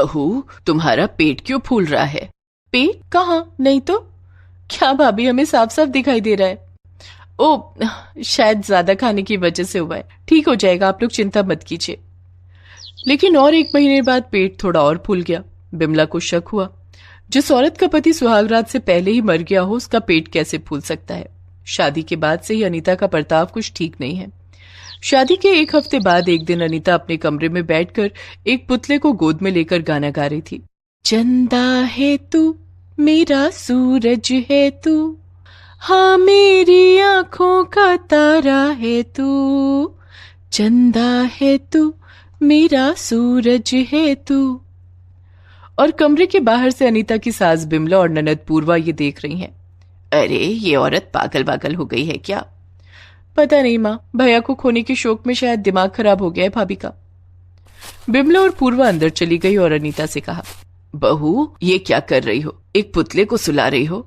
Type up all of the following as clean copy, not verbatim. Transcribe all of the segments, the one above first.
बहू, तुम्हारा पेट क्यों फूल रहा है? पेट? कहाँ? नहीं तो। क्या भाभी, हमें साफ साफ दिखाई दे रहा है। ओ, शायद ज्यादा खाने की वजह से हुआ है, ठीक हो जाएगा, आप लोग चिंता मत कीजिए। लेकिन और 1 महीने बाद पेट थोड़ा और फूल गया। बिमला को शक हुआ, जिस औरत का पति सुहागरात से पहले ही मर गया हो, उसका पेट कैसे फूल सकता है? शादी के बाद से ही अनीता का बर्ताव कुछ ठीक नहीं है। शादी के 1 हफ्ते बाद एक दिन अनीता अपने कमरे में बैठकर एक पुतले को गोद में लेकर गाना गा रही थी। चंदा है तू, मेरा सूरज है तू, हाँ मेरी आंखों का तारा है तू, चंदा है तू, मेरा सूरज है तू। और कमरे के बाहर से अनीता की सास बिमला और ननद पूर्वा ये देख रही हैं। अरे, ये औरत पागल पागल हो गई है क्या? पता नहीं माँ, भैया को खोने के शौक में शायद दिमाग खराब हो गया है भाभी का। बिमला और पूर्वा अंदर चली गई और अनीता से कहा, बहू, ये क्या कर रही हो? एक पुतले को सुला रही हो?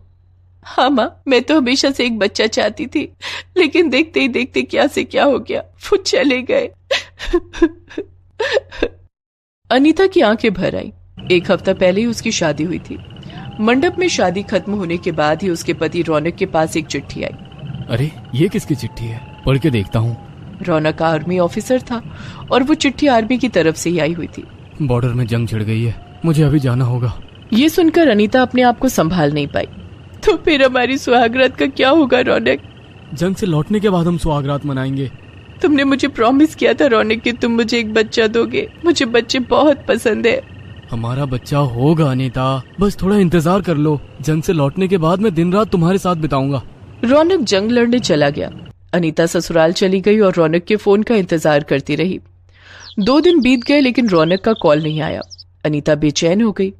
हाँ माँ, मैं तो हमेशा से एक बच्चा चाहती थी, लेकिन देखते ही देखते क्या से क्या हो गया, वो चले गए। अनीता की आंखें भर आई। 1 हफ्ता पहले ही उसकी शादी हुई थी। मंडप में शादी खत्म होने के बाद ही उसके पति रौनक के पास एक चिट्ठी आई। अरे, ये किसकी चिट्ठी है? पढ़ के देखता हूँ। रौनक आर्मी ऑफिसर था और वो चिट्ठी आर्मी की तरफ से ही आई हुई थी। बॉर्डर में जंग छिड़ गई है, मुझे अभी जाना होगा। ये सुनकर अनीता अपने आप को संभाल नहीं पाई। तो फिर हमारी सुहागरात का क्या होगा रौनक? जंग से लौटने के बाद हम सुहागरात मनाएंगे। तुमने मुझे प्रॉमिस किया था रौनक कि तुम मुझे एक बच्चा दोगे। मुझे बच्चे बहुत पसंद है। हमारा बच्चा होगा अनीता, बस थोड़ा इंतजार कर लो। जंग से लौटने के बाद मैं दिन रात तुम्हारे साथ बिताऊंगा। रौनक जंग लड़ने चला गया। अनीता ससुराल चली गई और रौनक के फोन का इंतजार करती रही। 2 दिन बीत गए लेकिन रौनक का कॉल नहीं आया। अनीता बेचैन हो गई।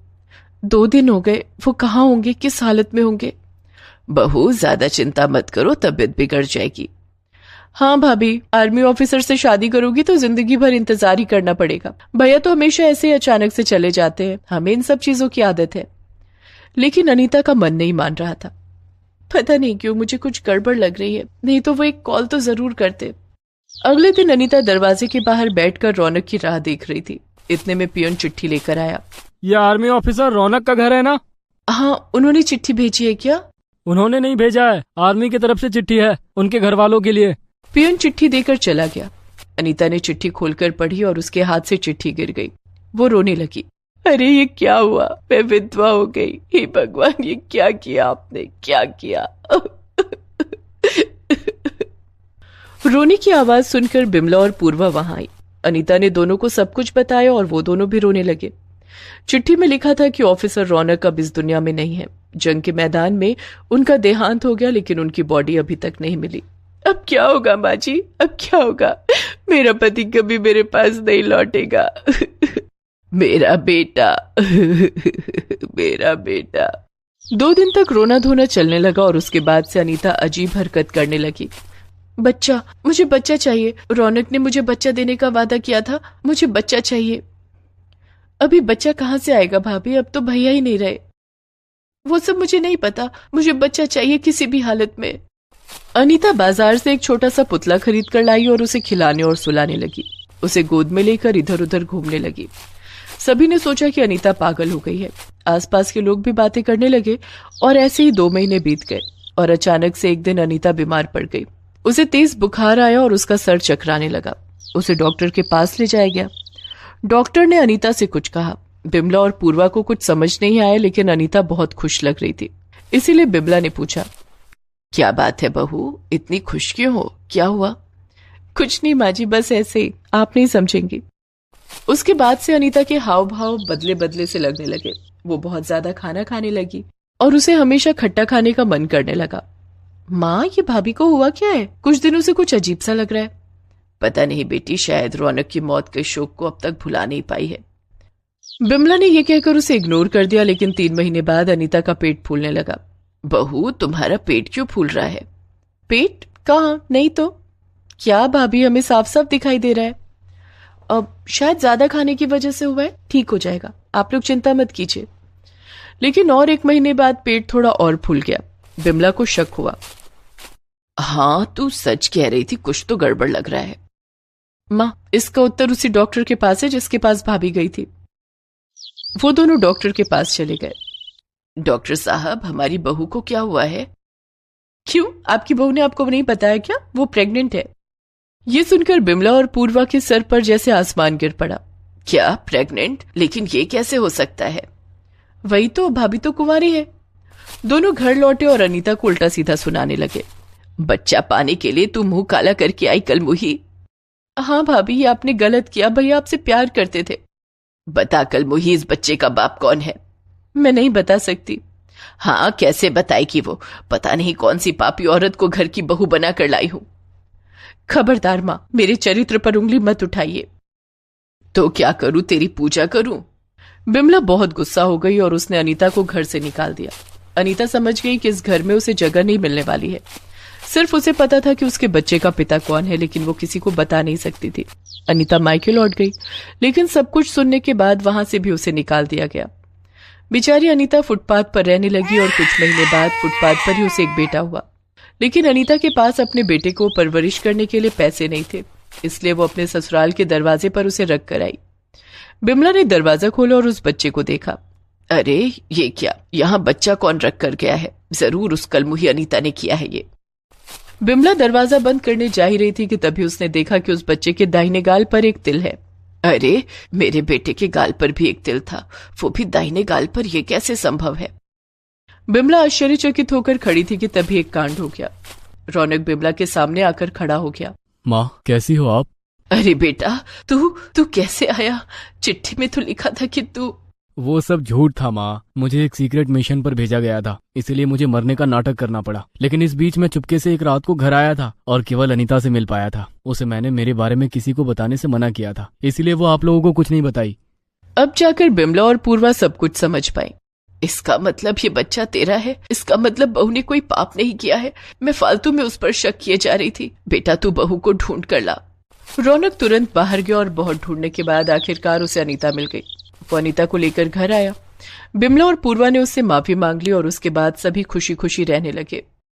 2 दिन हो गए, वो कहाँ होंगे, किस हालत में होंगे? बहू, ज्यादा चिंता मत करो, तबीयत बिगड़ जाएगी। हाँ भाभी, आर्मी ऑफिसर से शादी करोगी तो जिंदगी भर इंतजार ही करना पड़ेगा। भैया तो हमेशा ऐसे ही अचानक से चले जाते हैं, हमें इन सब चीजों की आदत है। लेकिन अनीता का मन नहीं मान रहा था। पता नहीं क्यों मुझे कुछ गड़बड़ लग रही है, नहीं तो वो एक कॉल तो जरूर करते। अगले दिन अनीता दरवाजे के बाहर बैठकर रौनक की राह देख रही थी। इतने में पियून चिट्ठी लेकर आया। ये आर्मी ऑफिसर रौनक का घर है ना? हाँ, उन्होंने चिट्ठी भेजी है क्या? उन्होंने नहीं भेजा है, आर्मी की तरफ से चिट्ठी है, उनके घर वालों के लिए। पियून चिट्ठी देकर चला गया। अनीता ने चिट्ठी खोलकर पढ़ी और उसके हाथ से चिट्ठी गिर गई। वो रोने लगी। अरे, ये क्या हुआ? मैं विधवा हो गई। हे भगवान, ये क्या किया आपने, क्या किया? रोने की आवाज सुनकर बिमला और पूर्वा वहां आई। अनीता ने दोनों को सब कुछ बताया और वो दोनों भी रोने लगे। चिट्ठी में लिखा था कि ऑफिसर रौनक अब इस दुनिया में नहीं है। जंग के मैदान में उनका देहांत हो गया, लेकिन उनकी बॉडी अभी तक नहीं मिली। अब क्या होगा माँ जी, अब क्या होगा? मेरा पति कभी मेरे पास नहीं लौटेगा। मेरा बेटा, मेरा बेटा। 2 दिन तक रोना धोना चलने लगा और उसके बाद से अनीता अजीब हरकत करने लगी। बच्चा, मुझे बच्चा चाहिए। रौनक ने मुझे बच्चा देने का वादा किया था, मुझे बच्चा चाहिए। अभी बच्चा कहाँ से आएगा भाभी, अब तो भैया ही नहीं रहे। वो सब मुझे नहीं पता, मुझे बच्चा चाहिए किसी भी हालत में। अनीता बाजार से एक छोटा सा पुतला खरीद कर लाई और उसे खिलाने और सुलाने लगी। उसे गोद में लेकर इधर उधर घूमने लगी। सभी ने सोचा कि अनीता पागल हो गई है। आसपास के लोग भी बातें करने लगे और ऐसे ही 2 महीने बीत गए और अचानक से एक दिन अनीता बीमार पड़ गई। उसे तेज बुखार आया और उसका सर चकराने लगा। उसे डॉक्टर के पास ले जाया गया। डॉक्टर ने अनीता से कुछ कहा। बिमला और पूर्वा को कुछ समझ नहीं आया, लेकिन अनीता बहुत खुश लग रही थी। इसीलिए बिमला ने पूछा, क्या बात है बहू, इतनी खुश क्यों हो, क्या हुआ? कुछ नहीं माँ जी, बस ऐसे ही, आप नहीं समझेंगी। उसके बाद से अनीता के हाव भाव बदले बदले से लगने लगे। वो बहुत ज्यादा खाना खाने लगी और उसे हमेशा खट्टा खाने का मन करने लगा। माँ, ये भाभी को हुआ क्या है? कुछ दिनों से कुछ अजीब सा लग रहा है। पता नहीं बेटी, शायद रौनक की मौत के शोक को अब तक भुला नहीं पाई है। बिमला ने यह कहकर उसे इग्नोर कर दिया, लेकिन 3 महीने बाद अनीता का पेट फूलने लगा। बहू, तुम्हारा पेट क्यों फूल रहा है? पेट? कहाँ? नहीं तो। क्या भाभी, हमें साफ साफ दिखाई दे रहा है। अब शायद ज्यादा खाने की वजह से हुआ है, ठीक हो जाएगा, आप लोग चिंता मत कीजिए। लेकिन और 1 महीने बाद पेट थोड़ा और फूल गया। बिमला को शक हुआ। हाँ, तू सच कह रही थी, कुछ तो गड़बड़ लग रहा है। माँ, इसका उत्तर उसी डॉक्टर के पास है जिसके पास भाभी गई थी। वो दोनों डॉक्टर के पास चले गए। डॉक्टर साहब, हमारी बहू को क्या हुआ है? क्यों, आपकी बहू ने आपको नहीं बताया क्या? वो प्रेग्नेंट है। ये सुनकर बिमला और पूर्वा के सर पर जैसे आसमान गिर पड़ा। क्या प्रेग्नेंट? लेकिन ये कैसे हो सकता है? वही तो, भाभी तो कुंवारी है। दोनों घर लौटे और अनीता को उल्टा सीधा सुनाने लगे। बच्चा पाने के लिए तू मुंह काला करके आई कल मुही। हाँ भाभी, ये आपने गलत किया। भैया आपसे प्यार करते थे। बता कल मुही, इस बच्चे का बाप कौन है? मैं नहीं बता सकती। हाँ, कैसे बताएगी वो? पता नहीं कौन सी पापी औरत को घर की बहू बना कर लाई हूं। खबरदार मां, मेरे चरित्र पर उंगली मत उठाइए। तो क्या करूं, तेरी पूजा करूं? बिमला बहुत गुस्सा हो गई और उसने अनीता को घर से निकाल दिया। अनीता समझ गई कि इस घर में उसे जगह नहीं मिलने वाली है। सिर्फ उसे पता था कि उसके बच्चे का पिता कौन है, लेकिन वो किसी को बता नहीं सकती थी। अनीता मायके लौट गई, लेकिन सब कुछ सुनने के बाद वहां से भी उसे निकाल दिया गया। बेचारी अनीता फुटपाथ पर रहने लगी और कुछ महीने बाद फुटपाथ पर ही उसे एक बेटा हुआ। लेकिन अनीता के पास अपने बेटे को परवरिश करने के लिए पैसे नहीं थे, इसलिए वो अपने ससुराल के दरवाजे पर उसे रख कर आई। बिमला ने दरवाजा खोला और उस बच्चे को देखा। अरे ये क्या, यहाँ बच्चा कौन रख कर गया है? जरूर उस कलमुही अनीता ने किया है ये। बिमला दरवाजा बंद करने जा ही रही थी कि तभी उसने देखा कि उस बच्चे के दाहिने गाल पर एक तिल है। अरे, मेरे बेटे के गाल पर भी एक तिल था, वो भी दाहिने गाल पर। ये कैसे संभव है? बिमला आश्चर्यचकित होकर खड़ी थी कि तभी एक कांड हो गया। रौनक बिमला के सामने आकर खड़ा हो गया। माँ, कैसी हो आप? अरे बेटा, तू कैसे आया? चिट्ठी में तो लिखा था कि तू। वो सब झूठ था माँ। मुझे एक सीक्रेट मिशन पर भेजा गया था, इसलिए मुझे मरने का नाटक करना पड़ा। लेकिन इस बीच मैं चुपके से एक रात को घर आया था और केवल अनीता से मिल पाया था। उसे मैंने मेरे बारे में किसी को बताने से मना किया था, इसलिए वो आप लोगों को कुछ नहीं बताई। अब जाकर बिमला और पूर्वा सब कुछ समझ पाई। इसका मतलब ये बच्चा तेरा है? इसका मतलब बहू ने कोई पाप नहीं किया है? मैं फालतू में उस पर शक किए जा रही थी। बेटा, तू बहू को ढूंढ कर ला। रौनक तुरंत बाहर गया और बहुत ढूंढने के बाद आखिरकार उसे अनीता मिल गई। वो अनीता को लेकर घर आया। बिमला और पूर्वा ने उससे माफी मांग ली और उसके बाद सभी खुशी खुशी रहने लगे।